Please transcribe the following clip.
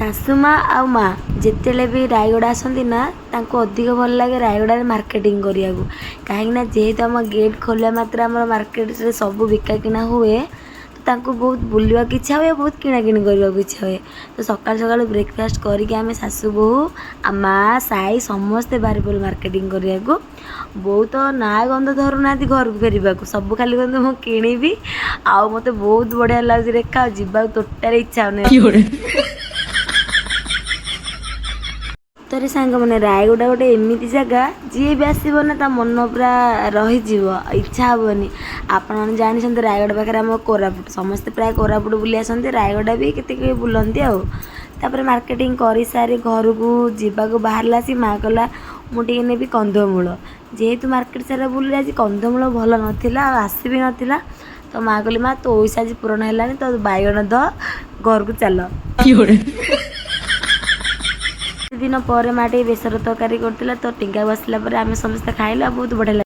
ଶାଶୁମା ଆଉ ମା ଯେତେବେଳେ ବି ରାୟଗଡ଼ା ଆସନ୍ତି ନା ତାଙ୍କୁ ଅଧିକ ଭଲ ଲାଗେ ରାୟଗଡ଼ାରେ ମାର୍କେଟିଂ କରିବାକୁ। କାହିଁକିନା ଯେହେତୁ ଆମ ଗେଟ୍ ଖୋଲିବା ମାତ୍ରେ ଆମର ମାର୍କେଟରେ ସବୁ ବିକା କିଣା ହୁଏ, ତ ତାଙ୍କୁ ବହୁତ ବୁଲିବାକୁ ଇଚ୍ଛା ହୁଏ, ବହୁତ କିଣାକିଣି କରିବାକୁ ଇଚ୍ଛା ହୁଏ। ତ ସକାଳୁ ସକାଳୁ ବ୍ରେକଫାଷ୍ଟ କରିକି ଆମେ ଶାଶୁ ବୋହୂ ଆଉ ମା ସାଇ ସମସ୍ତେ ବାହାରି ପଡ଼ିଲୁ ମାର୍କେଟିଂ କରିବାକୁ। ବୋଉ ତ ନା ଗନ୍ଧ ଧରୁନାହାନ୍ତି ଘରକୁ ଫେରିବାକୁ, ସବୁ ଖାଲି ଗନ୍ଧ ମୁଁ କିଣିବି ଆଉ ମୋତେ ବହୁତ ବଢ଼ିଆ ଲାଗୁଛି ରେଖା, ଆଉ ଯିବାକୁ ଟୋଟାଲି ଇଚ୍ଛା ହଉନି। ତରେ ସାଙ୍ଗମାନେ ରାୟଗଡ଼ା ଗୋଟେ ଏମିତି ଜାଗା ଯିଏ ବି ଆସିବ ନା ତା ମନ ପୁରା ରହିଯିବ, ଇଚ୍ଛା ହେବନି। ଆପଣମାନେ ଜାଣିଛନ୍ତି ରାୟଗଡ଼ା ପାଖରେ ଆମ କୋରାପୁଟ, ସମସ୍ତେ ପ୍ରାୟ କୋରାପୁଟ ବୁଲି ଆସନ୍ତି, ରାୟଗଡ଼ା ବି କେତେ କେହି ବୁଲନ୍ତି ଆଉ। ତାପରେ ମାର୍କେଟିଂ କରିସାରି ଘରକୁ ଯିବାକୁ ବାହାରିଲା ଆସି ମା କହିଲା ମୁଁ ଟିକେ ନେବି କନ୍ଧମୂଳ। ଯେହେତୁ ମାର୍କେଟ ସାରା ବୁଲିଲେ ଆଜି କନ୍ଧମୂଳ ଭଲ ନଥିଲା ଆଉ ଆସି ବି ନଥିଲା, ତ ମା କହିଲି ମା ତୋ ଇଚ୍ଛା ଆଜି ପୂରଣ ହେଲାଣି, ତ ବାଇଗଣ ଧ ଘରକୁ ଚାଲ। ଦିନ ପରେ ମା ଟିକେ ବେସର ତରକାରୀ କରିଥିଲା, ତ ଟିଙ୍କା ବସିଲା ପରେ ଆମେ ସମସ୍ତେ ଖାଇଲୁ ଆଉ ବହୁତ ବଢ଼ିଆ ଲାଗିଲା।